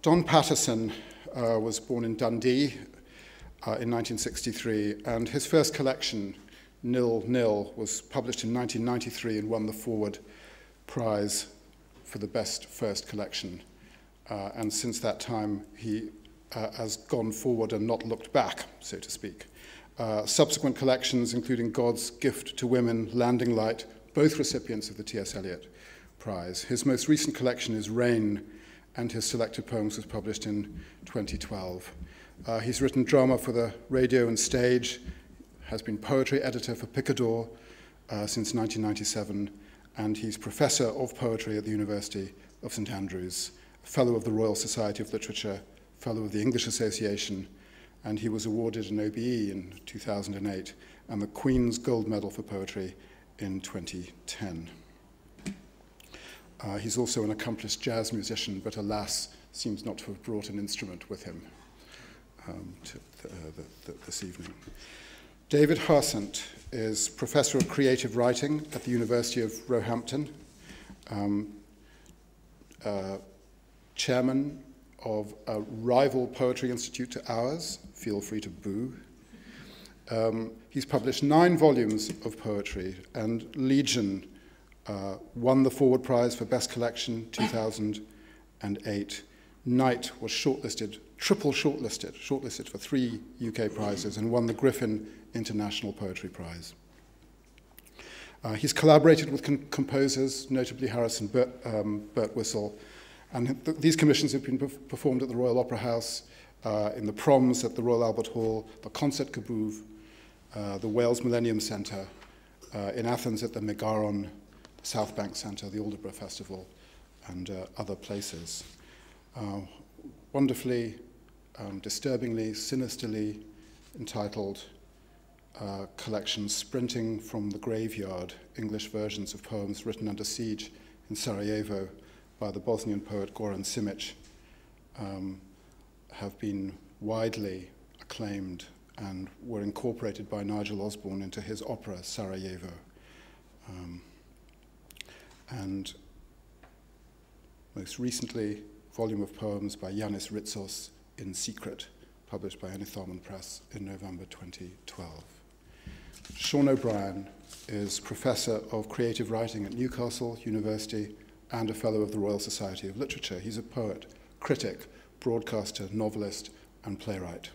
Don Paterson was born in Dundee in 1963, and his first collection, Nil Nil, was published in 1993 and won the Forward Prize for the best first collection. And since that time, he has gone forward and not looked back, so to speak. Subsequent collections, including God's Gift to Women, Landing Light, both recipients of the T.S. Eliot Prize. His most recent collection is Rain, and his selected poems was published in 2012. He's written drama for the radio and stage, has been poetry editor for Picador since 1997, and he's professor of poetry at the University of St Andrews, fellow of the Royal Society of Literature, fellow of the English Association, and he was awarded an OBE in 2008 and the Queen's Gold Medal for Poetry in 2010. He's also an accomplished jazz musician, but alas, seems not to have brought an instrument with him this evening. David Harsent is Professor of Creative Writing at the University of Roehampton, Chairman of a rival poetry institute to ours, feel free to boo. He's published 9 volumes of poetry, and Legion won the Forward Prize for Best Collection 2008. Night was shortlisted, triple shortlisted for 3 UK prizes, and won the Griffin International Poetry Prize. He's collaborated with composers, notably Harrison Birtwistle, and these commissions have been performed at the Royal Opera House, in the Proms at the Royal Albert Hall, the Concert Cabouvre, the Wales Millennium Centre, in Athens at the Megaron, the South Bank Centre, the Aldeburgh Festival, and other places. Wonderfully, disturbingly, sinisterly entitled collection Sprinting from the Graveyard, English versions of poems written under siege in Sarajevo by the Bosnian poet Goran Simic, have been widely acclaimed and were incorporated by Nigel Osborne into his opera Sarajevo. And most recently, volume of poems by Yanis Ritsos, In Secret, published by Enitharmon Press in November 2012. Sean O'Brien is Professor of Creative Writing at Newcastle University and a Fellow of the Royal Society of Literature. He's a poet, critic, broadcaster, novelist, and playwright.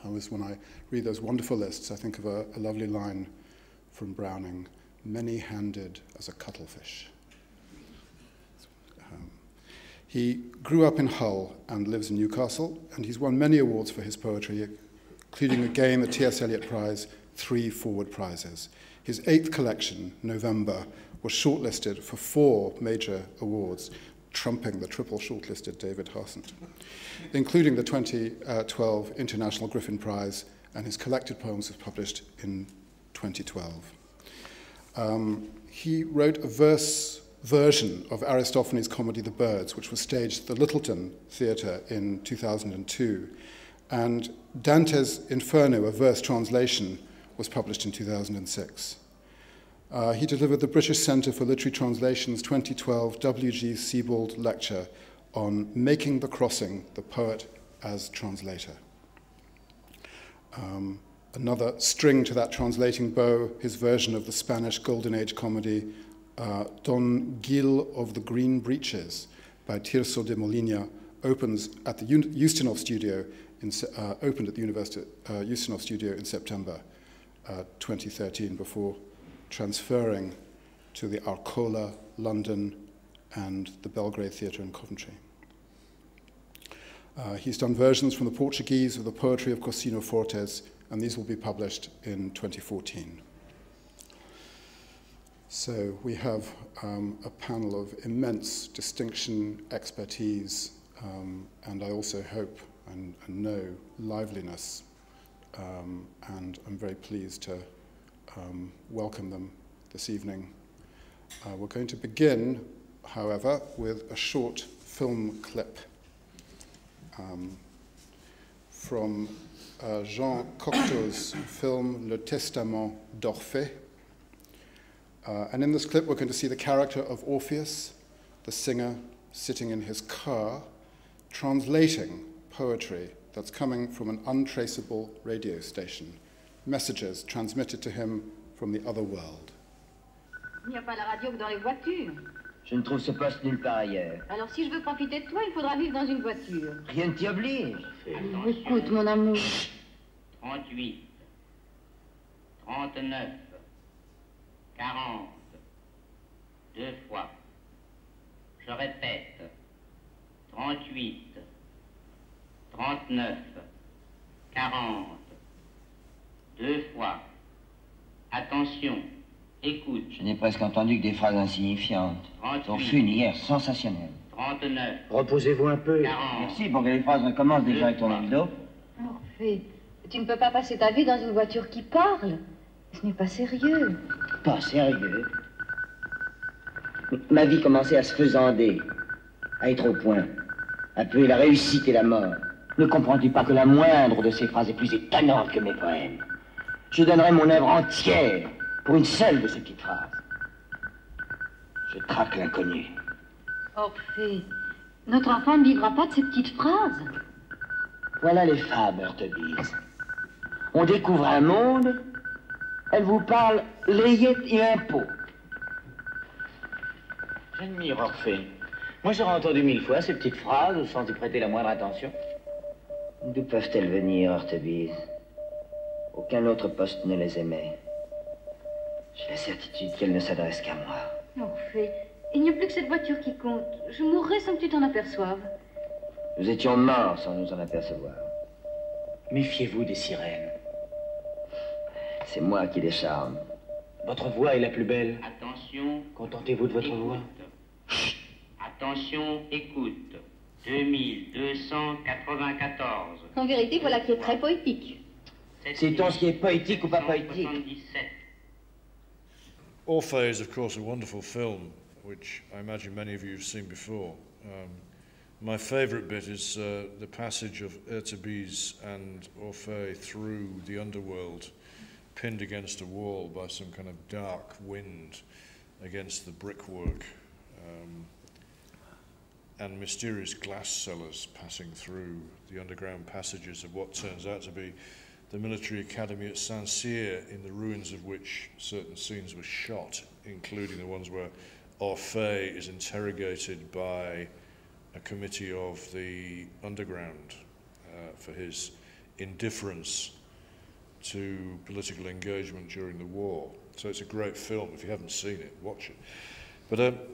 When I read those wonderful lists, I think of a lovely line from Browning, many-handed as a cuttlefish. He grew up in Hull and lives in Newcastle, and he's won many awards for his poetry, including again the T.S. Eliot Prize, 3 Forward Prizes. His 8th collection, November, was shortlisted for 4 major awards, trumping the triple shortlisted David Harsent, including the 2012 International Griffin Prize, and his collected poems was published in 2012. He wrote a verse version of Aristophanes' comedy The Birds, which was staged at the Littleton Theatre in 2002, and Dante's Inferno, a verse translation, was published in 2006. He delivered the British Centre for Literary Translation's 2012 W.G. Sebald Lecture on Making the Crossing, the Poet as Translator. Another string to that translating bow, his version of the Spanish Golden Age comedy Don Gil of the Green Breeches by Tirso de Molina opens at the Ustinov studio opened at the University Ustinov studio in September 2013 before transferring to the Arcola, London, and the Belgrade Theatre in Coventry. He's done versions from the Portuguese of the poetry of Cosino Fortes, and these will be published in 2014. So we have a panel of immense distinction, expertise, and I also hope and know liveliness, and I'm very pleased to welcome them this evening. We're going to begin, however, with a short film clip from Jean Cocteau's film Le Testament d'Orphée. And in this clip, we're going to see the character of Orpheus, the singer, sitting in his car translating poetry that's coming from an untraceable radio station, messages transmitted to him from the other world. Il n'y a pas la radio que dans les voitures. Je ne trouve ce poste nulle part ailleurs. Alors si je veux profiter de toi, il faudra vivre dans une voiture. Rien ne t'y oblige. Alors, écoute, mon amour. 38, 39, 40, deux fois. Je répète, 38, 39, 40, deux fois. Attention, écoute. Je n'ai presque entendu que des phrases insignifiantes. 38, Ton fune hier, sensationnel. 39, Reposez-vous un peu. 40. Merci pour que les phrases recommencent déjà avec ton endo. Orphée, tu ne peux pas passer ta vie dans une voiture qui parle. Ce n'est pas sérieux. Pas sérieux. Ma vie commençait à se faisander, à être au point, à puer la réussite et la mort. Ne comprends-tu pas que la moindre de ces phrases est plus étonnante que mes poèmes? Je donnerais mon œuvre entière pour une seule de ces petites phrases. Je traque l'inconnu. Orphée, notre enfant ne vivra pas de ces petites phrases. Voilà les fables, Heurtebise. On découvre un monde, elle vous parle layette et impôt. J'admire Orphée. Moi, j'aurais entendu 1000 fois ces petites phrases sans y prêter la moindre attention. D'où peuvent-elles venir, Heurtebise? Aucun autre poste ne les aimait. J'ai la certitude qu'elles ne s'adressent qu'à moi. Orphée, il n'y a plus que cette voiture qui compte. Je mourrai sans que tu t'en aperçoives. Nous étions morts sans nous en apercevoir. Méfiez-vous des sirènes. C'est moi qui les charme. Votre voix est la plus belle. Attention. Contentez-vous de votre écoute. voix. Attention, écoute. 2294. En vérité, voilà qui est très poétique. Sait-on ce qui est poétique ou pas poétique? 77. Orphée is, of course, a wonderful film, which I imagine many of you have seen before. My favourite bit is the passage of Heurtebise and Orphée through the underworld, pinned against a wall by some kind of dark wind against the brickwork, and mysterious glass cellars passing through the underground passages of what turns out to be the military academy at Saint-Cyr, in the ruins of which certain scenes were shot, including the ones where Orphée is interrogated by a committee of the underground for his indifference to political engagement during the war. So it's a great film. If you haven't seen it, watch it. But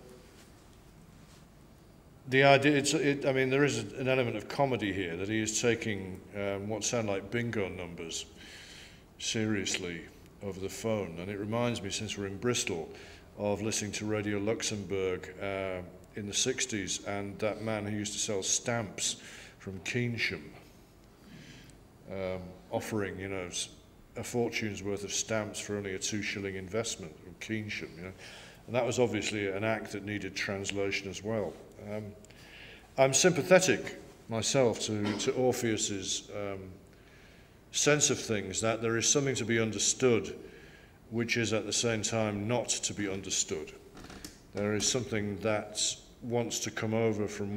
the idea, I mean, there is an element of comedy here, that he is taking what sound like bingo numbers seriously over the phone. And it reminds me, since we're in Bristol, of listening to Radio Luxembourg in the 60s, and that man who used to sell stamps from Keynsham, offering, you know, a fortune's worth of stamps for only a 2-shilling investment from Keynsham, you know. And that was obviously an act that needed translation as well. I'm sympathetic myself to Orpheus's sense of things, that there is something to be understood which is at the same time not to be understood. There is something that wants to come over from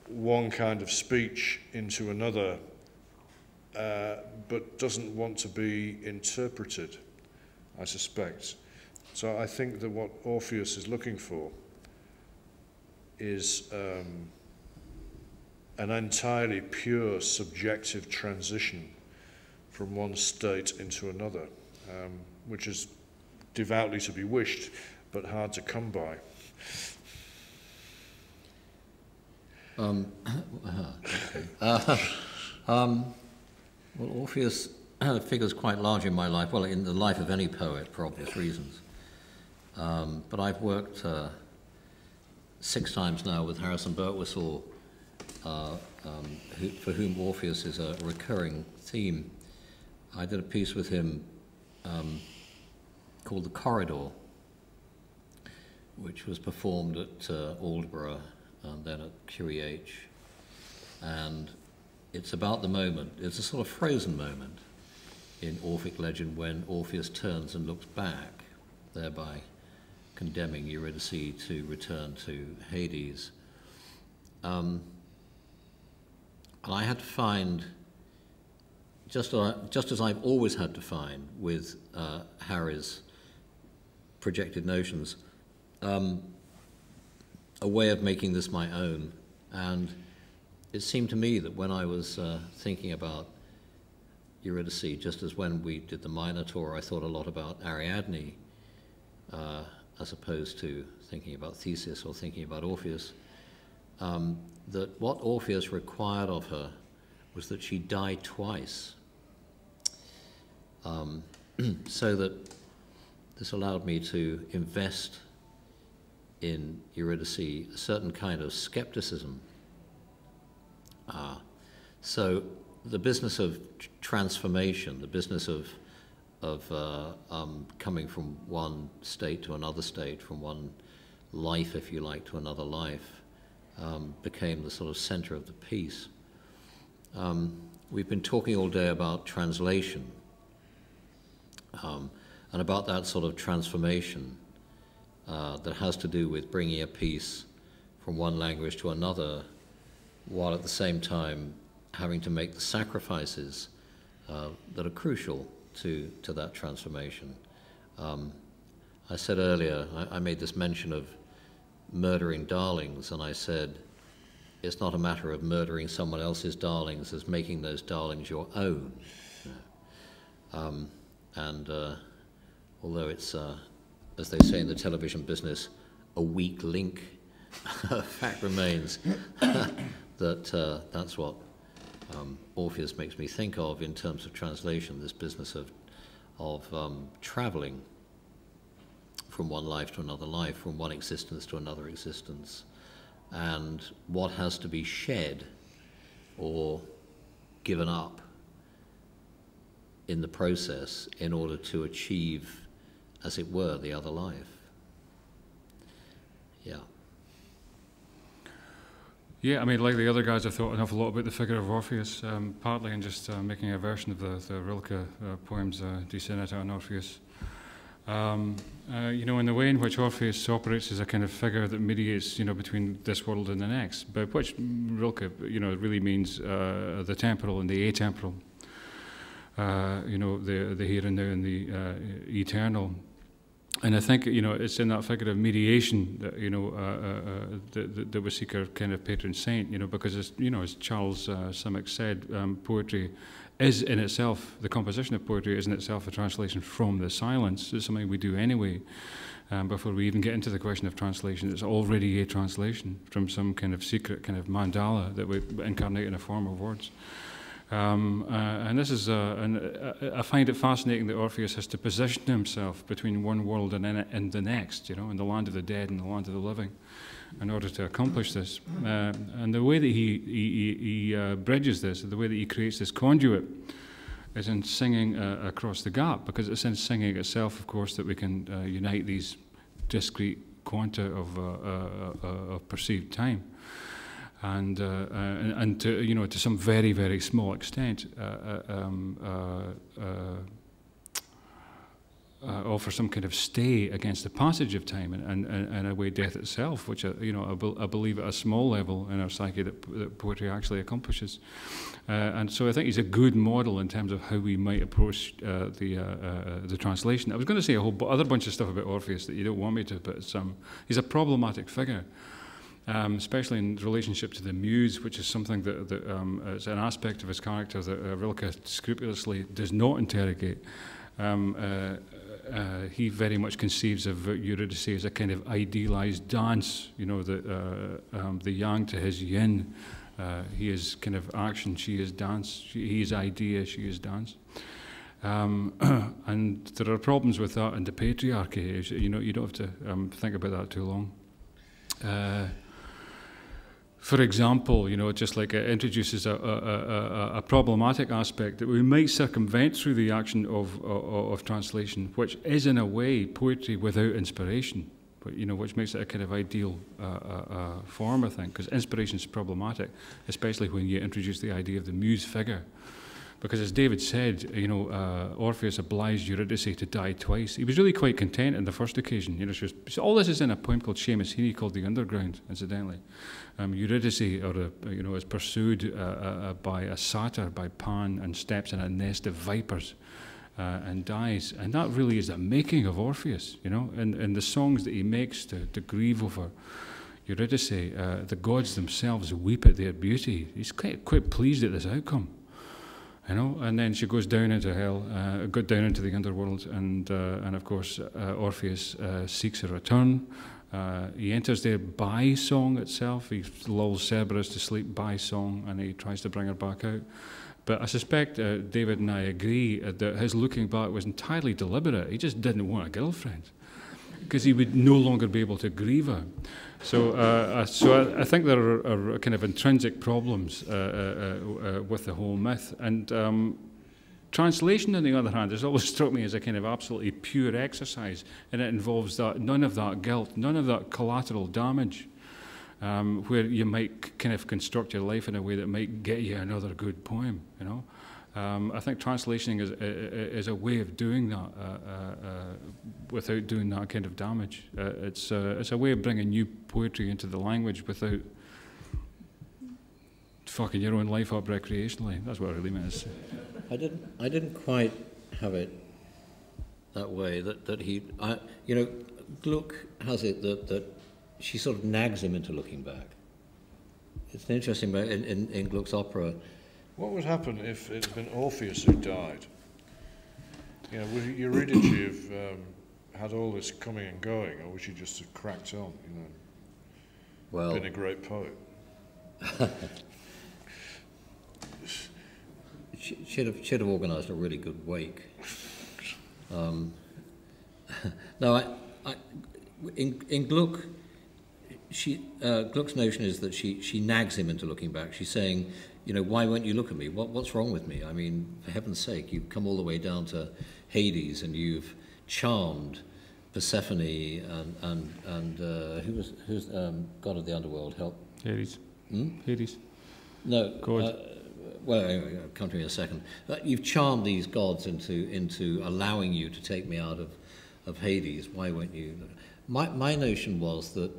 one kind of speech into another, but doesn't want to be interpreted, I suspect. So I think that what Orpheus is looking for is an entirely pure subjective transition from one state into another, which is devoutly to be wished, but hard to come by. Well, Orpheus figures quite large in my life, well, in the life of any poet, for obvious reasons. But I've worked 6 times now with Harsent Birtwistle, for whom Orpheus is a recurring theme. I did a piece with him called The Corridor, which was performed at Aldborough and then at QEH. And it's about the moment, it's a sort of frozen moment in Orphic legend when Orpheus turns and looks back, thereby condemning Eurydice to return to Hades. And I had to find, just as I've always had to find with Harry's projected notions, a way of making this my own. And it seemed to me that when I was thinking about Eurydice, just as when we did the Minotaur, I thought a lot about Ariadne, as opposed to thinking about Theseus or thinking about Orpheus, that what Orpheus required of her was that she die twice, so that this allowed me to invest in Eurydice a certain kind of skepticism. So the business of transformation, the business of coming from one state to another state, from one life, if you like, to another life, became the sort of center of the piece. We've been talking all day about translation, and about that sort of transformation that has to do with bringing a piece from one language to another, while at the same time having to make the sacrifices that are crucial to that transformation. I said earlier, I made this mention of murdering darlings, and I said, it's not a matter of murdering someone else's darlings as making those darlings your own. Although it's, as they say in the television business, a weak link, fact remains that that's what Orpheus makes me think of in terms of translation, this business of traveling from one life to another life, from one existence to another existence, and what has to be shed or given up in the process in order to achieve, as it were, the other life. Yeah. Yeah, I mean, like the other guys, I've thought an awful lot about the figure of Orpheus, partly in just making a version of the Rilke poems, Die Sonata on Orpheus. You know, in the way in which Orpheus operates as a kind of figure that mediates, you know, between this world and the next, but which Rilke, you know, really means the temporal and the atemporal, you know, the here and now and the eternal. And I think, you know, it's in that figure of mediation that, you know, that we seek our kind of patron saint, you know, because, it's, you know, as Charles Simic said, poetry is in itself, the composition of poetry is in itself a translation from the silence. It's something we do anyway. Before we even get into the question of translation, it's already a translation from some kind of secret kind of mandala that we incarnate in a form of words. And this is, I find it fascinating that Orpheus has to position himself between one world and the next, you know, in the land of the dead and the land of the living, in order to accomplish this. And the way that he bridges this, the way that he creates this conduit, is in singing across the gap, because it's in singing itself, of course, that we can unite these discrete quanta of perceived time. And to, you know, to some very, very small extent, offer some kind of stay against the passage of time, and in a way death itself, which, you know, I believe at a small level in our psyche that poetry actually accomplishes. And so I think he's a good model in terms of how we might approach the translation. I was going to say a whole other bunch of stuff about Orpheus that you don't want me to, but it's, he's a problematic figure. Especially in relationship to the muse, which is something that is an aspect of his character that Rilke scrupulously does not interrogate. He very much conceives of Eurydice as a kind of idealized dance, you know, the yang to his yin. He is kind of action, she is dance. He is idea, she is dance. And there are problems with that in the patriarchy. You know, you don't have to think about that too long. For example, you know, just like it introduces a problematic aspect that we might circumvent through the action of translation, which is in a way poetry without inspiration, but, you know, which makes it a kind of ideal form, I think, because inspiration is problematic, especially when you introduce the idea of the muse figure. because as David said, you know, Orpheus obliged Eurydice to die twice. He was really quite content on the first occasion. You know, so all this is in a poem called Seamus Heaney called The Underground, incidentally. Eurydice, you know, is pursued by a satyr, by Pan, and steps in a nest of vipers and dies. And that really is the making of Orpheus, you know, and the songs that he makes to grieve over Eurydice. The gods themselves weep at their beauty. He's quite pleased at this outcome. You know, and then she goes down into hell, got down into the underworld, and of course Orpheus seeks a return. He enters there by song itself. He lulls Cerberus to sleep by song, and he tries to bring her back out. But I suspect David and I agree that his looking back was entirely deliberate. He just didn't want a girlfriend, because he would no longer be able to grieve her. So I think there are kind of intrinsic problems with the whole myth. And translation, on the other hand, has always struck me as a kind of absolutely pure exercise, and it involves none of that guilt, none of that collateral damage, where you might kind of construct your life in a way that might get you another good poem, you know. I think translation is a way of doing that without doing that kind of damage. It's a way of bringing new poetry into the language without fucking your own life up recreationally. That's what I really meant to say. I didn't quite have it that way. You know, Gluck has it that she sort of nags him into looking back. It's an interesting way in Gluck's opera. What would happen if it had been Orpheus who died? You know, would Eurydice have had all this coming and going, or would she just have cracked on, you know, well, been a great poet? She'd have organised a really good wake. No, in Gluck, Gluck's notion is that she nags him into looking back. She's saying, you know, why won't you look at me? What's wrong with me? I mean, for heaven's sake, you've come all the way down to Hades and you've charmed Persephone and who's god of the underworld? Help. Hades. Hades. No. God. Well, anyway, come to me in a second. You've charmed these gods into allowing you to take me out of Hades. Why won't you? My notion was that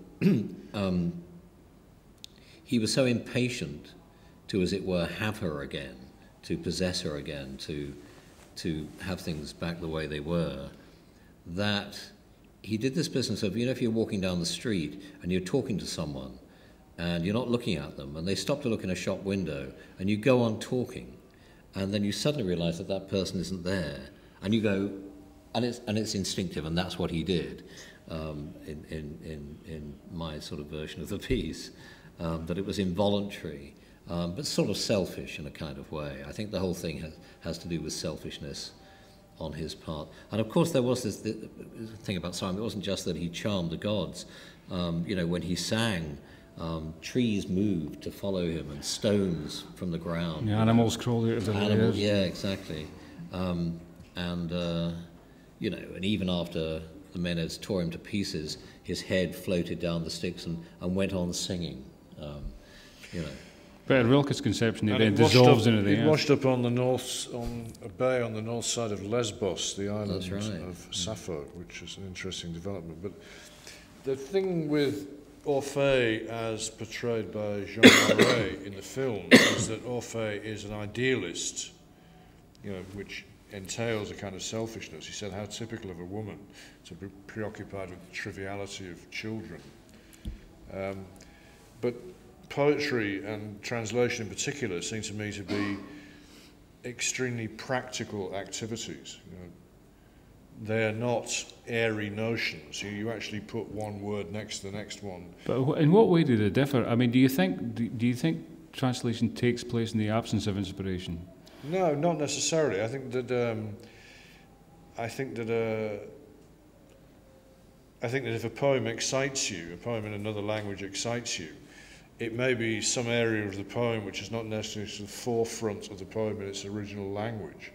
he was so impatient to, as it were, have her again, to possess her again, to have things back the way they were, that he did this business of, you know, if you're walking down the street and you're talking to someone and you're not looking at them and they stop to look in a shop window and you go on talking and then you suddenly realize that that person isn't there and you go, and it's instinctive, and that's what he did in my sort of version of the piece, that it was involuntary. But sort of selfish in a kind of way. I think the whole thing has to do with selfishness on his part. And of course there was this thing about Simon. It wasn't just that he charmed the gods. You know, when he sang, trees moved to follow him and stones from the ground. Yeah, animals crawled out of the layers. Yeah, exactly. You know, and even after the Maenads tore him to pieces, his head floated down the Styx and went on singing. You know. But in Rilke's conception, it then dissolves into the earth. It washed up on a bay on the north side of Lesbos, the island of Sappho, which is an interesting development. But the thing with Orphée, as portrayed by Jean Marais in the film, is that Orphée is an idealist, you know, which entails a kind of selfishness. He said, how typical of a woman to be preoccupied with the triviality of children. But poetry and translation in particular seem to me to be extremely practical activities. You know, they are not airy notions. You actually put one word next to the next one. But in what way do they differ? I mean, do you think translation takes place in the absence of inspiration? No, not necessarily. I think that if a poem excites you, a poem in another language excites you, it may be some area of the poem which is not necessarily to the forefront of the poem in its original language.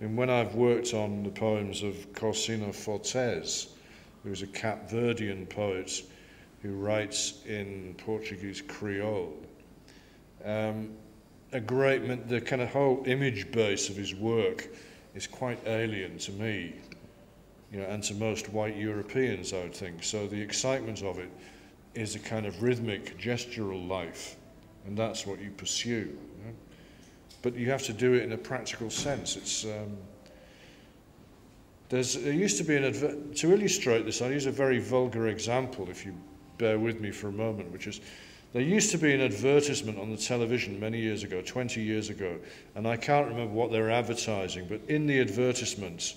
I mean, when I've worked on the poems of Corsino Fortes, who's a Cap Verdean poet who writes in Portuguese Creole, the kind of whole image base of his work is quite alien to me, you know, and to most white Europeans, I would think. So the excitement of it is a kind of rhythmic, gestural life, and that's what you pursue. You know? But you have to do it in a practical sense. It's there used to be to illustrate this, I'll use a very vulgar example, if you bear with me for a moment, which is, there used to be an advertisement on the television many years ago, 20 years ago, and I can't remember what they were advertising, but in the advertisements,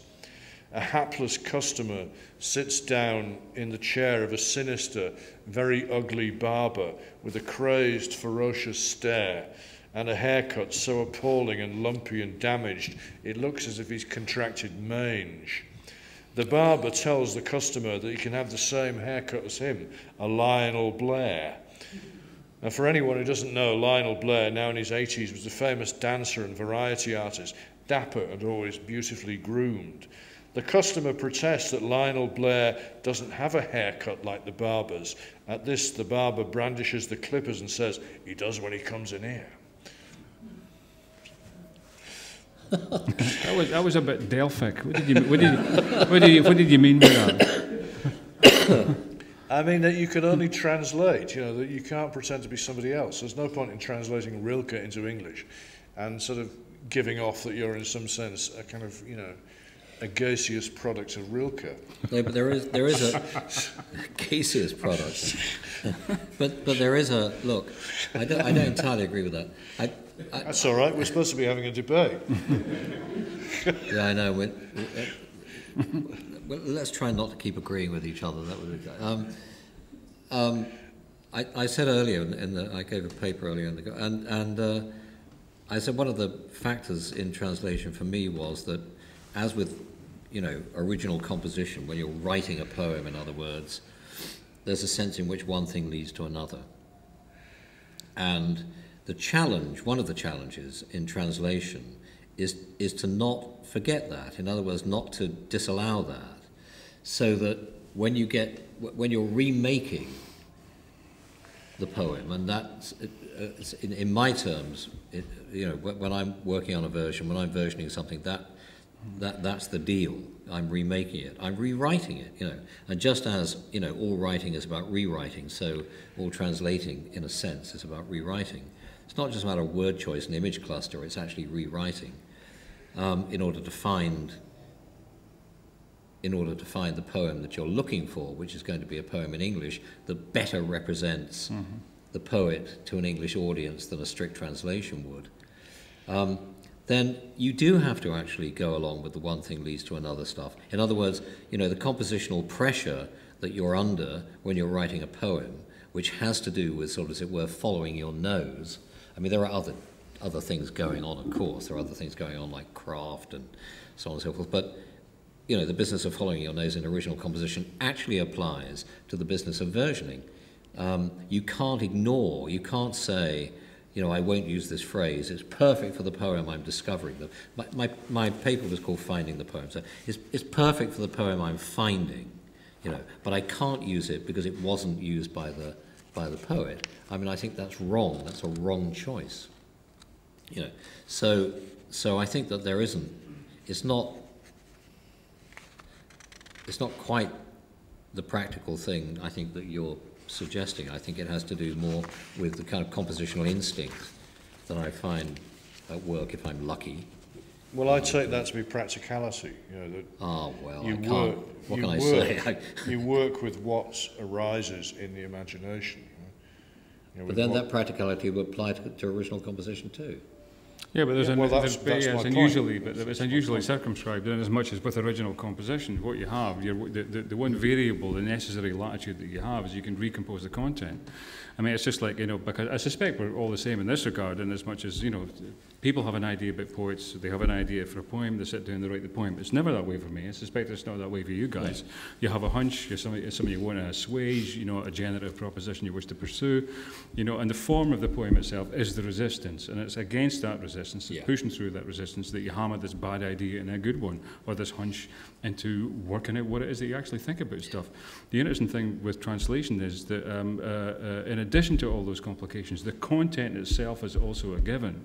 a hapless customer sits down in the chair of a sinister, very ugly barber with a crazed, ferocious stare and a haircut so appalling and lumpy and damaged it looks as if he's contracted mange. The barber tells the customer that he can have the same haircut as him, a Lionel Blair. Now, for anyone who doesn't know, Lionel Blair, now in his 80s, was a famous dancer and variety artist, dapper and always beautifully groomed. The customer protests that Lionel Blair doesn't have a haircut like the barber's. At this, the barber brandishes the clippers and says, "He does when he comes in here." That was a bit Delphic. What did you mean by that? I mean that you can only translate, you know, that you can't pretend to be somebody else. There's no point in translating Rilke into English and sort of giving off that you're in some sense a kind of, you know, a gaseous product of Rilke. No, but there is a gaseous product. but there is a, look, I don't entirely agree with that. That's all right, we're supposed to be having a debate. Yeah, I know. Well, let's try not to keep agreeing with each other. That would be, I said earlier, I gave a paper earlier, and I said one of the factors in translation for me was that, as with, you know, original composition, when you're writing a poem, in other words, there's a sense in which one thing leads to another. And the challenge, one of the challenges in translation, is to not forget that. In other words, not to disallow that, so that when you're remaking the poem, and that's in my terms, you know, when I'm working on a version, when I'm versioning something, that's the deal. I'm remaking it. I'm rewriting it, you know. And just as, you know, all writing is about rewriting, so all translating, in a sense, is about rewriting. It's not just a matter of word choice and image cluster, it's actually rewriting in order to find the poem that you're looking for, which is going to be a poem in English that better represents the poet to an English audience than a strict translation would. Then you do have to actually go along with the one thing leads to another stuff. In other words, you know, the compositional pressure that you're under when you're writing a poem, which has to do with, sort of, as it were, following your nose. I mean, there are other things going on, of course. There are other things going on like craft and so on and so forth. But, you know, the business of following your nose in original composition actually applies to the business of versioning. You can't ignore, you can't say, you know, I won't use this phrase. It's perfect for the poem I'm discovering. My paper was called Finding the Poem. So it's perfect for the poem I'm finding, you know, but I can't use it because it wasn't used by the poet. I mean, I think that's wrong. That's a wrong choice, you know. So I think that there isn't. It's not quite the practical thing, I think, that you're suggesting. I think it has to do more with the kind of compositional instinct that I find at work if I'm lucky. Well, I take that to be practicality. You know, that what can I say? You work with what arises in the imagination. You know, but then that practicality would apply to original composition too. Yeah, but that's it's unusually circumscribed in as much as with original composition. What you have, the one variable, the necessary latitude that you have, is you can recompose the content. I mean, it's just like, you know, because I suspect we're all the same in this regard, in as much as, you know, people have an idea about poets, they have an idea for a poem, they sit down, they write the poem. It's never that way for me. I suspect it's not that way for you guys. Yeah. You have a hunch, you're somebody you want to assuage, you know, a generative proposition you wish to pursue, you know, and the form of the poem itself is the resistance, and it's against that resistance resistance, Yeah. pushing through that resistance, that you hammer this bad idea and a good one, or this hunch, into working out what it is that you actually think about stuff. The interesting thing with translation is that in addition to all those complications, the content itself is also a given.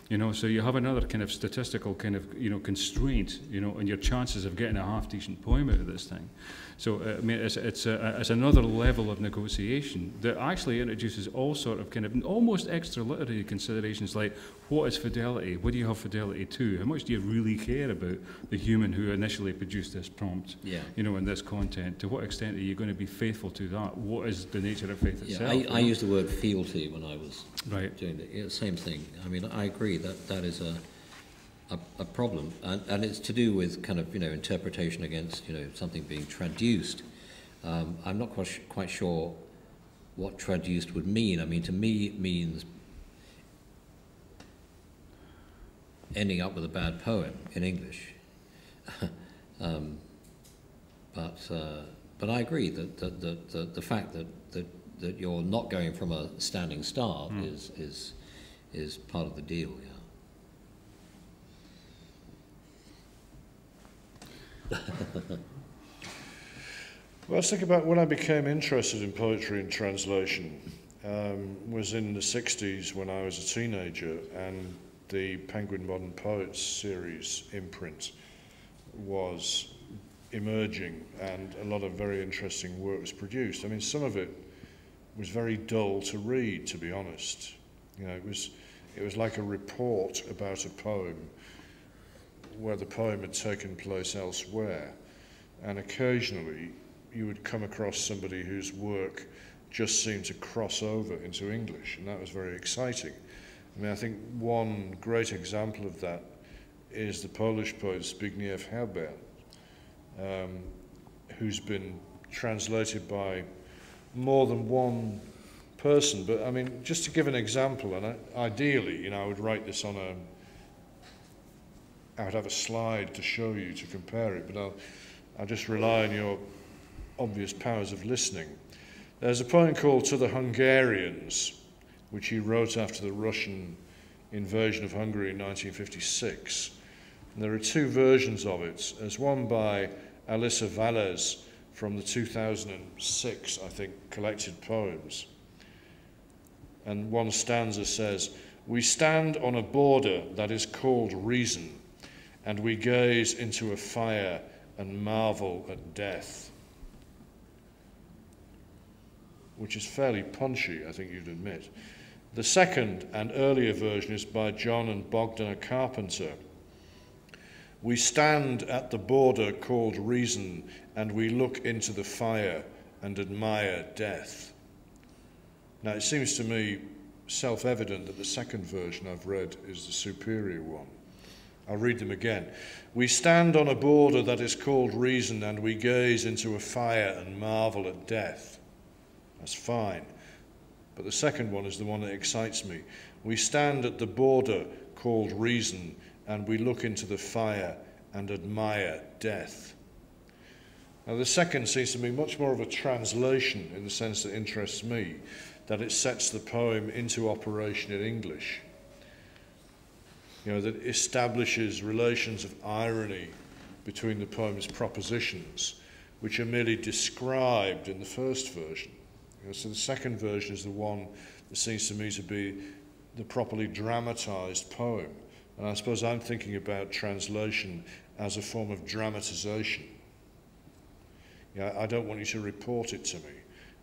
You know, so you have another kind of statistical kind of, you know, constraint, you know, on your chances of getting a half-decent poem out of this thing. So, I mean, it's another level of negotiation that actually introduces all sort of kind of almost extra literary considerations like, what is fidelity? What do you have fidelity to? How much do you really care about the human who initially produced this prompt, you know, and this content? To what extent are you going to be faithful to that? What is the nature of faith itself? I used the word fealty when I was right. doing the same thing. I mean, I agree that is a problem, and it's to do with kind of, you know, interpretation against, you know, something being traduced. I'm not quite sure what traduced would mean. I mean, to me, it means ending up with a bad poem in English. But I agree that the fact that you're not going from a standing start is part of the deal. Yeah. Well, let's think about when I became interested in poetry and translation. Was in the 60s when I was a teenager, and the Penguin Modern Poets series imprint was emerging, and a lot of very interesting work was produced. I mean, some of it was very dull to read, to be honest. You know, it was like a report about a poem where the poem had taken place elsewhere, and occasionally you would come across somebody whose work just seemed to cross over into English, and that was very exciting. I mean, I think one great example of that is the Polish poet Zbigniew Herbert, who's been translated by more than one person. But I mean, just to give an example, and ideally, you know, I would write this on I would have a slide to show you to compare it, but I'll just rely on your obvious powers of listening. There's a poem called To the Hungarians, which he wrote after the Russian invasion of Hungary in 1956. And there are two versions of it. There's one by Alisa Valles from the 2006, I think, collected poems. And one stanza says, "We stand on a border that is called reason, and we gaze into a fire and marvel at death." Which is fairly punchy, I think you'd admit. The second and earlier version is by John and Bogdana Carpenter. "We stand at the border called reason, and we look into the fire and admire death." Now, it seems to me self-evident that the second version I've read is the superior one. I'll read them again. "We stand on a border that is called reason, and we gaze into a fire and marvel at death." That's fine. But the second one is the one that excites me. "We stand at the border called reason, and we look into the fire and admire death." Now, the second seems to me much more of a translation in the sense that interests me, that it sets the poem into operation in English. You know, that establishes relations of irony between the poem's propositions, which are merely described in the first version. You know, so the second version is the one that seems to me to be the properly dramatized poem. And I suppose I'm thinking about translation as a form of dramatization. You know, I don't want you to report it to me.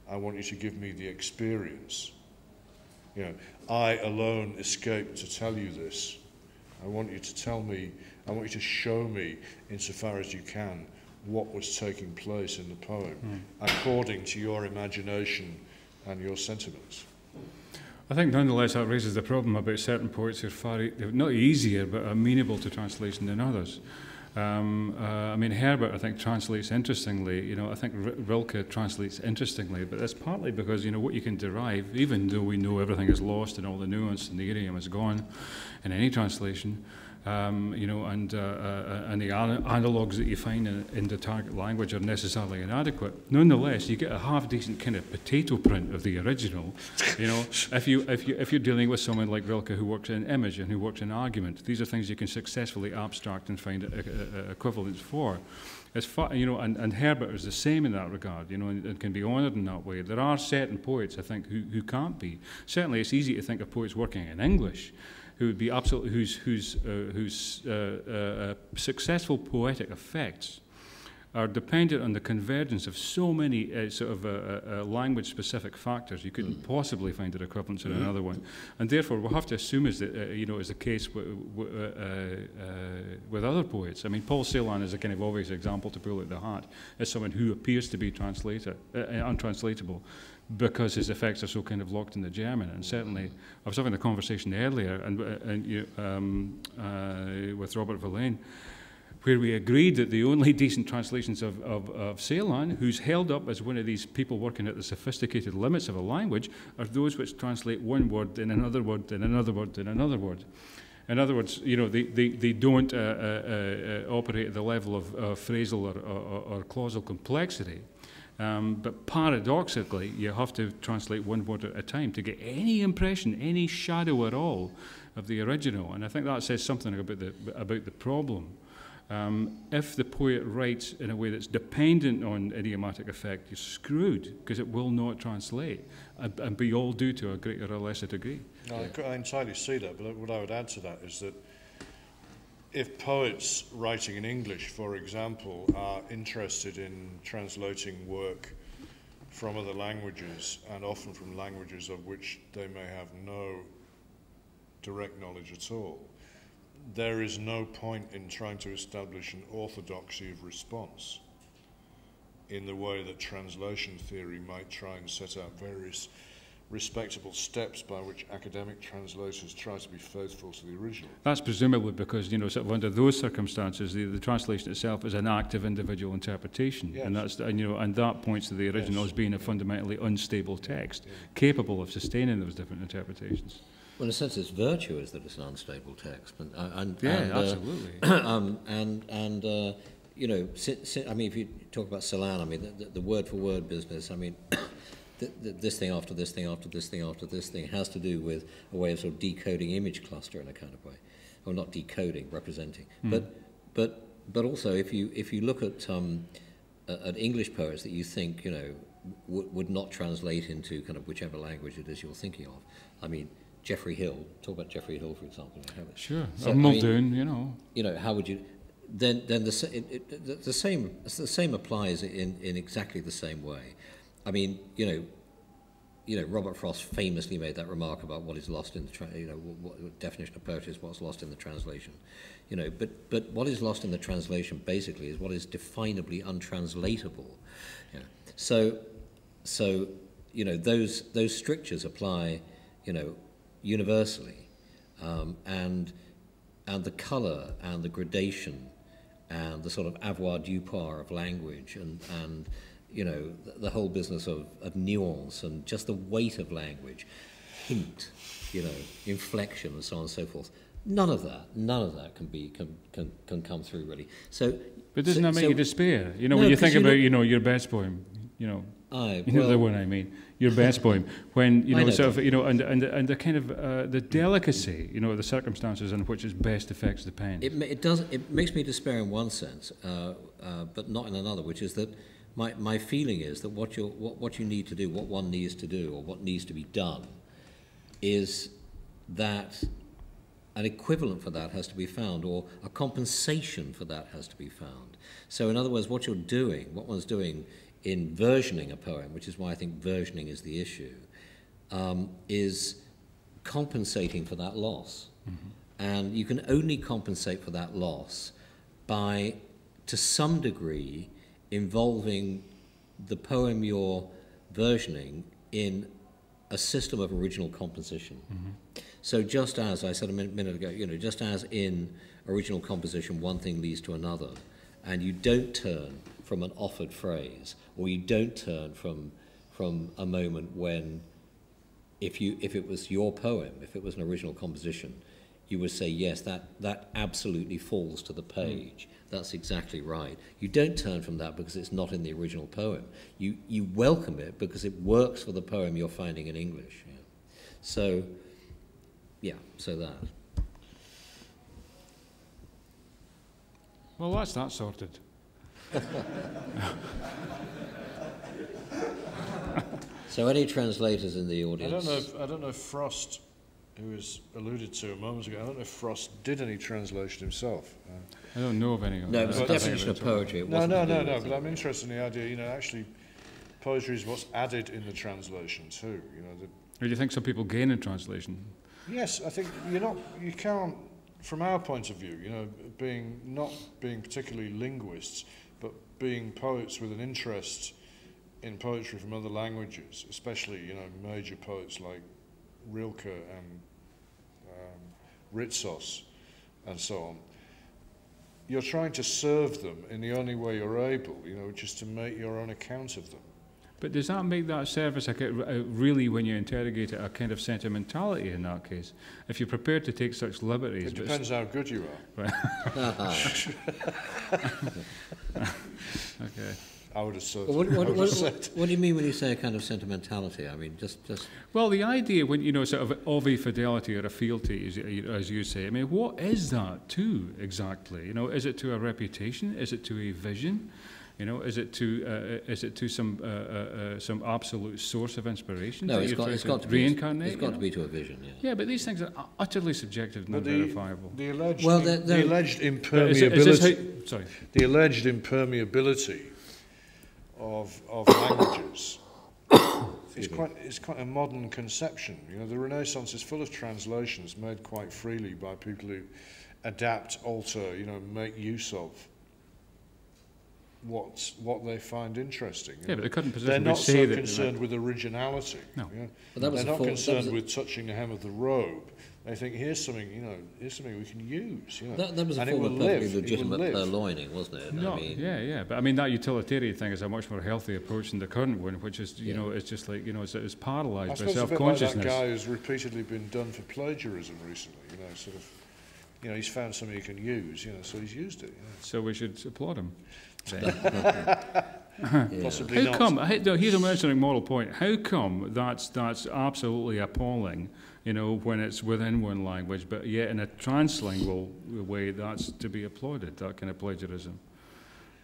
I want you to give me the experience. You know, I alone escaped to tell you this. I want you to tell me, I want you to show me, insofar as you can, what was taking place in the poem, according to your imagination and your sentiments. I think nonetheless that raises the problem about certain poets who are far, not easier, but amenable to translation than others. I mean, Herbert, I think, translates interestingly. You know, I think Rilke translates interestingly, but that's partly because, you know, what you can derive, even though we know everything is lost and all the nuance and the idiom is gone in any translation, you know, and the analogues that you find in the target language are necessarily inadequate. Nonetheless, you get a half-decent kind of potato print of the original. You know, if you're dealing with someone like Rilke who works in image and who works in argument, these are things you can successfully abstract and find equivalents for. As far, you know, and Herbert is the same in that regard, you know, and can be honoured in that way. There are certain poets, I think, who can't be. Certainly, it's easy to think of poets working in English who would be absolutely, whose successful poetic effects are dependent on the convergence of so many language-specific factors. You couldn't possibly find an equivalence in another one, and therefore we'll have to assume is that you know, is the case with other poets. I mean, Paul Celan is a kind of obvious example to pull out the hat as someone who appears to be untranslatable, because his effects are so kind of locked in the German. And certainly, I was having a conversation earlier with Robert Verlaine, where we agreed that the only decent translations of Celan, who's held up as one of these people working at the sophisticated limits of a language, are those which translate one word in another word in another word in another word. In other words, you know, they don't operate at the level of phrasal or clausal complexity. But paradoxically, you have to translate one word at a time to get any impression, any shadow at all of the original. And I think that says something about the problem. If the poet writes in a way that's dependent on idiomatic effect, you're screwed, because it will not translate and be all due to a greater or lesser degree. No, I entirely see that, but what I would add to that is that if poets writing in English, for example, are interested in translating work from other languages, and often from languages of which they may have no direct knowledge at all, there is no point in trying to establish an orthodoxy of response in the way that translation theory might try and set out various respectable steps by which academic translators try to be faithful to the original. That's presumably because, you know, sort of under those circumstances, the translation itself is an act of individual interpretation, yes. and that points to the original as being a fundamentally unstable text, capable of sustaining those different interpretations. Well, in a sense, its virtue is that it's an unstable text, absolutely. You know, I mean, if you talk about Celan, I mean, the word-for-word business, I mean, this thing after this thing after this thing after this thing has to do with a way of sort of decoding image cluster in a kind of way, or not decoding, representing. But also, if you look at English poets that you think, you know, would not translate into kind of whichever language it is you're thinking of, I mean, Geoffrey Hill. Talk about Geoffrey Hill, for example. Sure. So, Muldoon, you know. You know, how would you? Then the same applies in exactly the same way. I mean, you know, Robert Frost famously made that remark about what is lost in the what definition of poetry is what's lost in the translation. You know, but what is lost in the translation basically is what is definably untranslatable. You know. So you know, those strictures apply, you know, universally, and the colour and the gradation and the sort of avoir du part of language and you know, the whole business of nuance and just the weight of language, hint, you know, inflection and so on and so forth. None of that can come through really. So, but doesn't that make you despair? You know, no, when you think about, you know, your best poem, you know. You know the one I mean, your best poem, when, you know, sort of, you know, and the kind of, the delicacy, you know, the circumstances in which it best affects the pen. It makes me despair in one sense, but not in another, which is that my feeling is that what you need to do, what one needs to do, or what needs to be done, is that an equivalent for that has to be found, or a compensation for that has to be found. So in other words, what one's doing in versioning a poem, which is why I think versioning is the issue, is compensating for that loss. Mm-hmm. And you can only compensate for that loss by, to some degree, involving the poem you're versioning in a system of original composition. Mm-hmm. So just as I said a minute ago, you know, just as in original composition one thing leads to another, and you don't turn from an offered phrase, or you don't turn from a moment when, if it was your poem, if it was an original composition, you would say, yes, that absolutely falls to the page. That's exactly right. You don't turn from that because it's not in the original poem. You welcome it because it works for the poem you're finding in English. Yeah. So, yeah, so that. Well, that's that sorted. So any translators in the audience? I don't know if Frost, who was alluded to a moment ago, I don't know if Frost did any translation himself. I don't know of any. No, it was a definition of poetry. It No, wasn't but I'm interested in the idea, actually, poetry is what's added in the translation too. Do you think some people gain in translation? Yes, I think you can't, from our point of view, not being particularly linguists, but being poets with an interest in poetry from other languages, especially, major poets like Rilke and Ritsos and so on. You're trying to serve them in the only way you're able, which is to make your own account of them. But does that make that service, really, when you interrogate it, a kind of sentimentality in that case? If you're prepared to take such liberties... It depends how good you are. Right. Okay. I would have said. What do you mean when you say a kind of sentimentality? I mean, just. Well, the idea when sort of a fidelity or a fealty, as you say. I mean, what is that to exactly? Is it to a reputation? Is it to a vision? Is it to some absolute source of inspiration? No, it's got to reincarnate. It's got to be to a vision. Yeah. Yeah, but these things are utterly subjective and unverifiable. The alleged impermeability. Sorry. The alleged impermeability of languages is quite a modern conception. The Renaissance is full of translations made quite freely by people who adapt, alter, make use of what they find interesting. Yeah, but they couldn't They're not so concerned with originality. No. But they're not concerned with touching the hem of the robe. They think, here's something we can use. That was a form of perfectly legitimate purloining, wasn't it? No, yeah. But I mean, that utilitarian thing is a much more healthy approach than the current one, which is, it's just like, it's paralysed by self-consciousness. I suppose a bit like that guy who's repeatedly been done for plagiarism recently. He's found something he can use. So he's used it. So we should applaud him. Possibly not. How come? Here's a mentioning moral point. How come that's absolutely appalling? When it's within one language, but yet in a translingual way, that's to be applauded. That kind of plagiarism.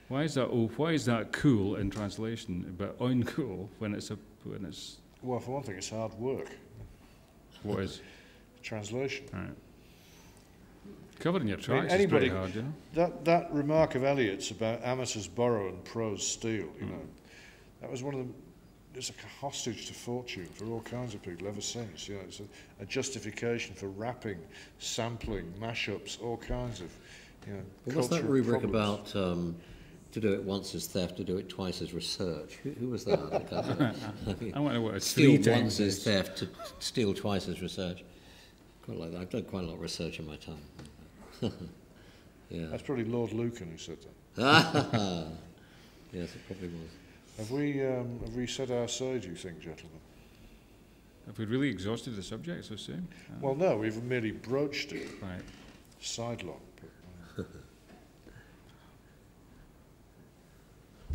Why is that? Why is that cool in translation, but uncool when it's Well, for one thing, it's hard work. What is? Translation. Right. Covering your tracks is pretty hard, That remark of Eliot's about amateurs borrow and pros steal, that was one of them. It's like a hostage to fortune for all kinds of people ever since. It's a justification for rapping, sampling, mashups, all kinds of, What's that rubric problems. about to do it once is theft, to do it twice is research? Who was that? I want to know what it's steal once is theft, to steal twice is research. Quite like that. I've done quite a lot of research in my time. Yeah. That's probably Lord Lucan who said that. Yes, it probably was. Have we said our say, do you think, gentlemen? Have we really exhausted the subject, so soon? Well, no, we've merely broached it. Right. Sidelong.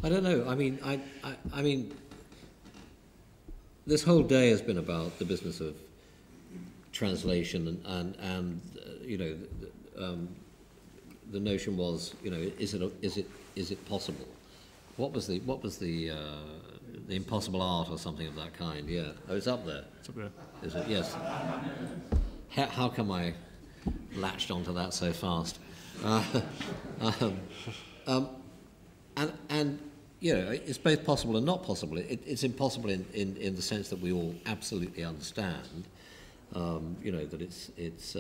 I don't know. I mean, this whole day has been about the business of translation and the notion was, is it possible? What was the impossible art or something of that kind? Yeah. Oh, it's up there. It's up there. Is it? Yes. How come I latched onto that so fast? And it's both possible and not possible. It's impossible in the sense that we all absolutely understand. That it's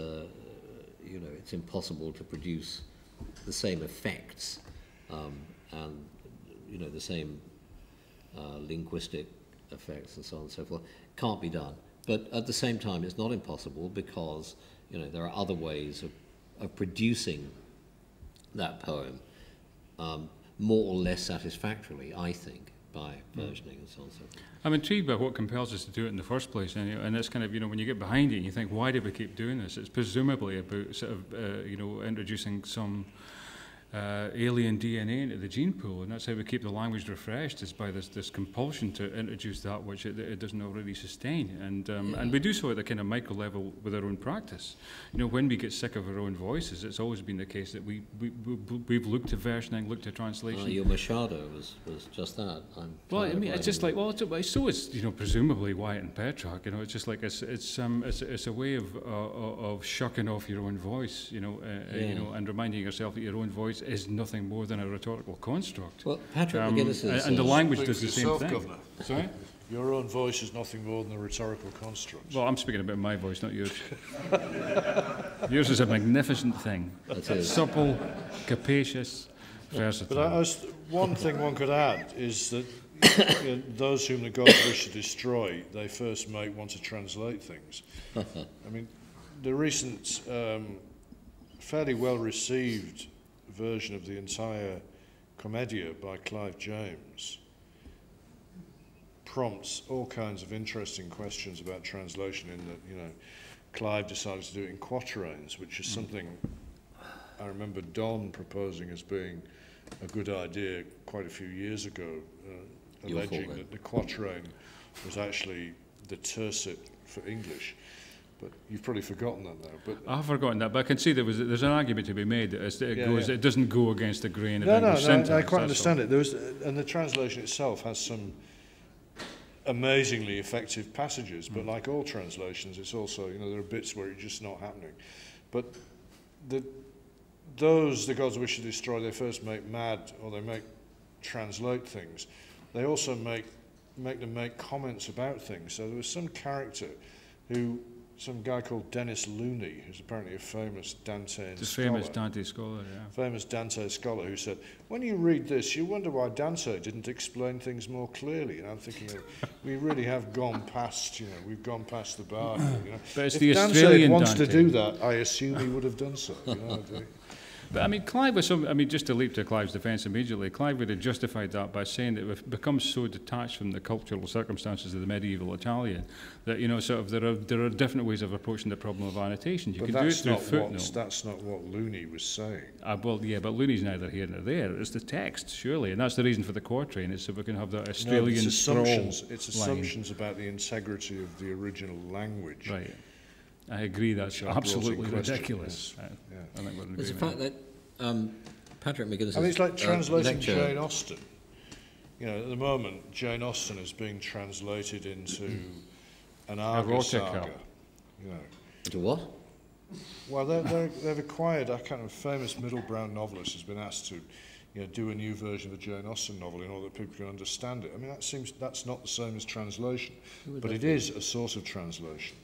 impossible to produce the same effects and the same linguistic effects and so on and so forth. Can't be done. But at the same time, it's not impossible because there are other ways of producing that poem more or less satisfactorily, I think. by versioning and so on and so forth. I'm intrigued by what compels us to do it in the first place, and it's kind of, when you get behind it and you think, why do we keep doing this? It's presumably about sort of, introducing some alien DNA into the gene pool, and that's how we keep the language refreshed, is by this compulsion to introduce that which it doesn't already sustain, and we do so at the kind of micro level with our own practice. When we get sick of our own voices, it's always been the case that we've looked to versioning, looked to translation. Your Machado was just that. Well, I mean, it's just like, so is presumably Wyatt and Petrarch. It's just like it's a way of shucking off your own voice, and reminding yourself that your own voice is nothing more than a rhetorical construct. Well, Patrick McGuinness is... And the language does the same yourself, thing. Governor. Sorry? Your own voice is nothing more than a rhetorical construct. Well, I'm speaking about my voice, not yours. Yours is a magnificent thing. That is. Supple, capacious, versatile. But one thing one could add is that those whom the gods wish to destroy, they first might want to translate things. I mean, the recent fairly well-received version of the entire Commedia by Clive James prompts all kinds of interesting questions about translation, in that, Clive decided to do it in quatrains, which is something I remember Don proposing as being a good idea quite a few years ago, alleging that the quatrain was actually the tercet for English. But you've probably forgotten that now. But I've forgotten that, but I can see there's an argument to be made that it doesn't go against the grain of English syntax. No, I quite understand it. And the translation itself has some amazingly effective passages, but like all translations, it's also, there are bits where it's just not happening. But the gods wish to destroy, they first make mad, or they translate things. They also make them make comments about things. So there was some character some guy called Dennis Looney, who's apparently a famous Dantean scholar. Famous Dante scholar, yeah. Famous Dante scholar, who said, when you read this, you wonder why Dante didn't explain things more clearly. And I'm thinking, we really have gone past, we've gone past the bar. But it's if the Dante Australian wants Dante. to do that, I assume he would have done so. But I mean, Clive was just to leap to Clive's defence immediately, Clive would have justified that by saying that we've become so detached from the cultural circumstances of the medieval Italian that, there are different ways of approaching the problem of annotation. You can do it through footnote. That's not what Looney was saying. Well, yeah, but Looney's neither here nor there. It's the text, surely, and that's the reason for the quatrain, is so we can have that Australian it's assumptions line. about the integrity of the original language. Right. I agree, that's absolutely ridiculous. Yes. I think we're in There's the agreement. fact that Patrick McGuinness... I mean, it's like translating lecture. Jane Austen. At the moment, Jane Austen is being translated into an Arga saga. Into what? Well, they've acquired, a kind of famous middle brown novelist has been asked to do a new version of a Jane Austen novel in order that people can understand it. I mean, that's not the same as translation, but it is a sort of translation.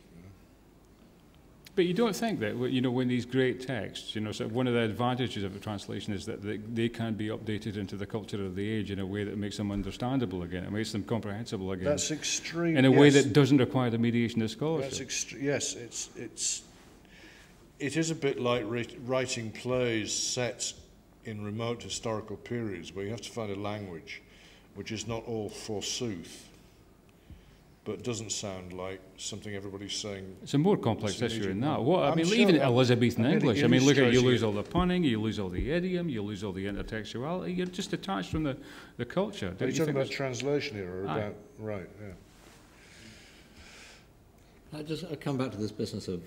But you don't think that, when these great texts, so one of the advantages of a translation is that they can be updated into the culture of the age in a way that makes them understandable again, it makes them comprehensible again. That's extreme. In a way that doesn't require the mediation of scholarship. Yes, it is a bit like writing plays set in remote historical periods where you have to find a language which is not all forsooth, but doesn't sound like something everybody's saying. It's a more complex issue than that. Sure Even Elizabethan English. I mean, you lose it. all the punning, you lose all the idiom, you lose all the intertextuality. You're just detached from the culture. Are you talking about translation here, or about right? Yeah. I come back to this business of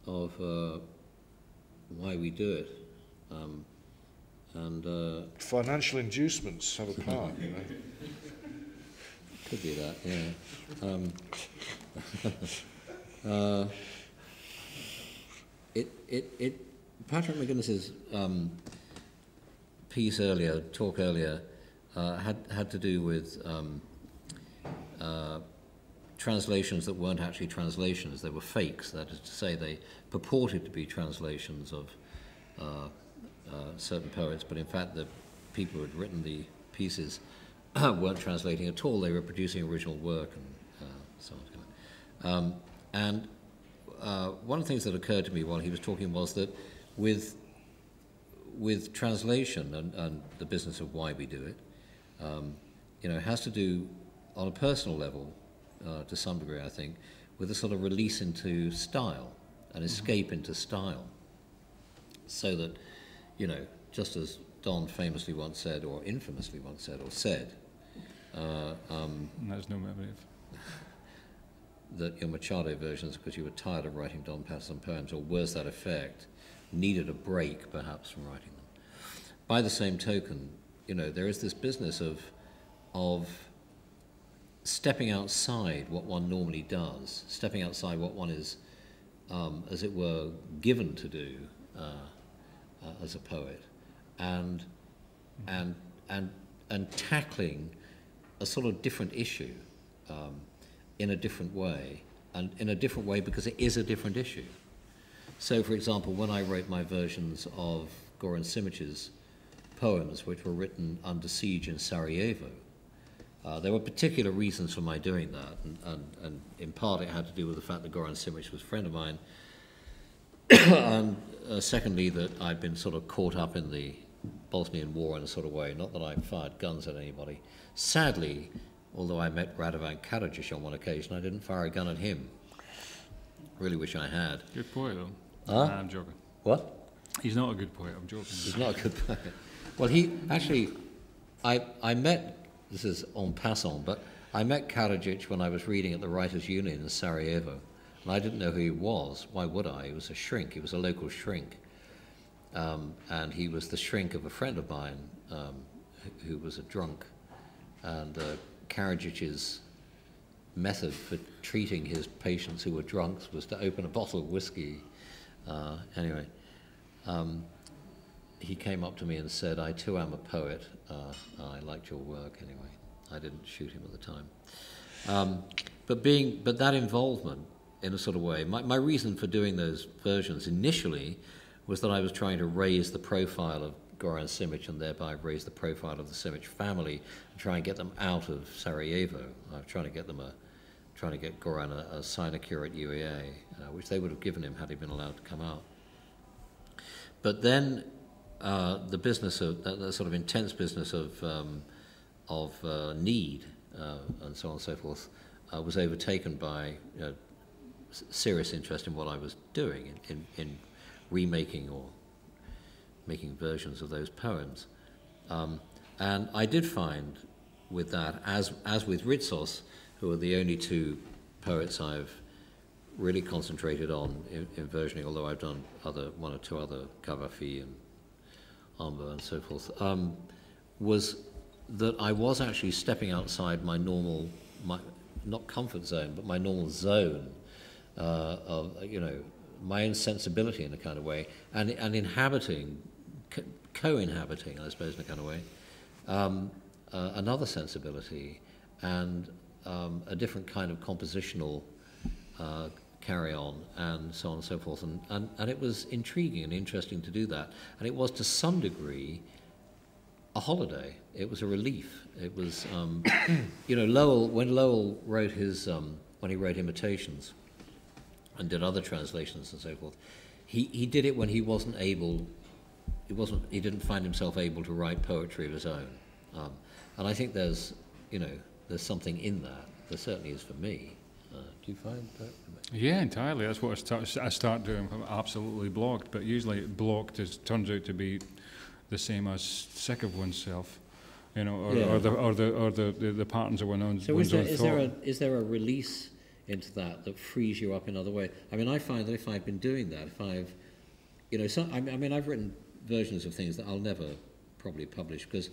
why we do it, and financial inducements have a part. Could be that, yeah. Patrick McGuinness's talk earlier, had to do with translations that weren't actually translations; they were fakes. That is to say, they purported to be translations of certain poets, but in fact, the people who had written the pieces weren't translating at all. They were producing original work and so on. And one of the things that occurred to me while he was talking was that with translation and the business of why we do it, you know, has to do on a personal level, to some degree, I think, with a sort of release into style, an escape into style. So that, you know, just as Don famously once said, or infamously once said, or said, there's no memory of. That your Machado versions, because you were tired of writing Don Paterson poems, or worse that effect, needed a break, perhaps, from writing them. By the same token, you know, there is this business of stepping outside what one normally does, stepping outside what one is, as it were, given to do as a poet, and tackling a sort of different issue in a different way, and in a different way because it is a different issue. So, for example, when I wrote my versions of Goran Simic's poems, which were written under siege in Sarajevo, there were particular reasons for my doing that, and in part it had to do with the fact that Goran Simic was a friend of mine, and secondly that I'd been sort of caught up in the Bosnian War in a sort of way, not that I fired guns at anybody. Sadly, although I met Radovan Karadzic on one occasion, I didn't fire a gun at him. Really wish I had. Good poet, though. Huh? Nah, I'm joking. What? He's not a good poet, I'm joking. He's not a good poet. Well, he actually, I met, this is en passant, but I met Karadzic when I was reading at the Writers' Union in Sarajevo, and I didn't know who he was. Why would I? He was a shrink. He was a local shrink. And he was the shrink of a friend of mine who was a drunk. And Karadzic's method for treating his patients who were drunks was to open a bottle of whiskey. Anyway, he came up to me and said, I too am a poet. I liked your work anyway. I didn't shoot him at the time. But that involvement, in a sort of way, my reason for doing those versions initially was that I was trying to raise the profile of Goran Simic and thereby raise the profile of the Simic family and try and get them out of Sarajevo. I was trying to get Goran a sinecure at UEA, which they would have given him had he been allowed to come out. But then the business of that sort of intense business of need and so on and so forth was overtaken by serious interest in what I was doing in remaking or making versions of those poems. And I did find with that, as with Ritsos, who are the only two poets I've really concentrated on in versioning, although I've done one or two other, Cavafi and Amber and so forth, was that I was actually stepping outside my normal, not comfort zone, but my normal zone of, my own sensibility in a kind of way, and inhabiting, co-inhabiting, I suppose, in a kind of way, another sensibility and a different kind of compositional carry-on and so on and so forth. And it was intriguing and interesting to do that. And it was, to some degree, a holiday. It was a relief. It was, Lowell, when Lowell wrote his, when he wrote Imitations and did other translations and so forth, he did it when he wasn't able, he didn't find himself able to write poetry of his own. And I think there's something in that. There certainly is for me. Do you find that? Yeah, entirely. That's what I start doing. I'm absolutely blocked, but usually blocked turns out to be the same as sick of oneself, or the patterns of one's own thought. Is there a release into that frees you up in other ways? I mean, I find that if I've been doing that, if I've, I've written versions of things that I'll never probably publish because,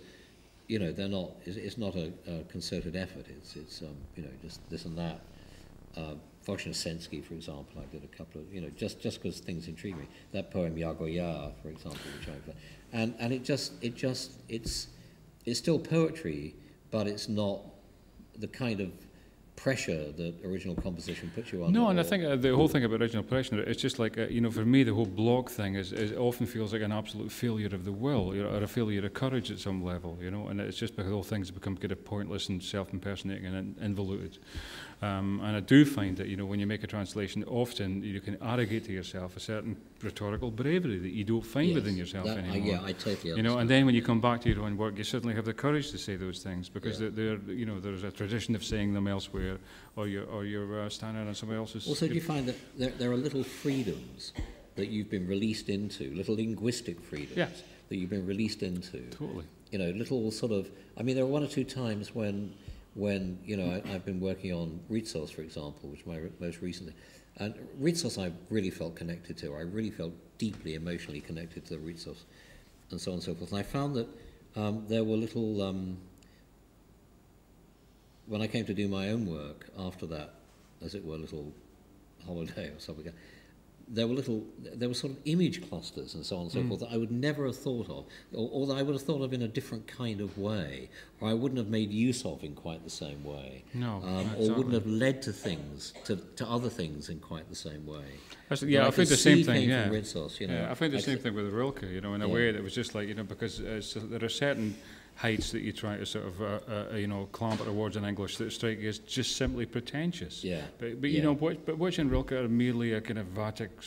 they're not. It's not a concerted effort. It's just this and that. Wojciechowski, for example, I did a couple of, just because things intrigue me. That poem Yagoya, for example, which it's still poetry, but it's not the kind of pressure that original composition puts you under. No, and I think the whole thing about original pressure, it's just like, for me, the whole block thing is often feels like an absolute failure of the will, or a failure of courage at some level, and it's just the whole thing's become kind of pointless and self-impersonating and involuted. And I do find that, you know, when you make a translation, often you can arrogate to yourself a certain rhetorical bravery that you don't find within yourself anymore. Yeah, I totally understand. You know, and then when you come back to your own work, you suddenly have the courage to say those things because they're, you know, there's a tradition of saying them elsewhere, or you're standing on somebody else's. Also, do you find that there are little freedoms that you've been released into, little linguistic freedoms that you've been released into? Totally. You know, little sort of. I mean, there are one or two times when you know I've been working on Ritsos, for example, which most recently, and Ritsos I really felt connected to. I really felt deeply emotionally connected to the Ritsos, and so on and so forth. And I found that there were little. When I came to do my own work after that, as it were, little holiday or something, there were sort of image clusters and so on and so forth that I would never have thought of, or that I would have thought of in a different kind of way, or I wouldn't have made use of in quite the same way, exactly. or wouldn't have led to things, to other things in quite the same way. I think the same thing. Yeah, Ritsos, you know, I think the same thing with Rilke. You know, in a way that was just like, you know, because there are certain heights that you try to sort of you know, clamber towards in English that strike you as just simply pretentious. Yeah. But you know, but which in Rilke are merely a kind of Vatic sort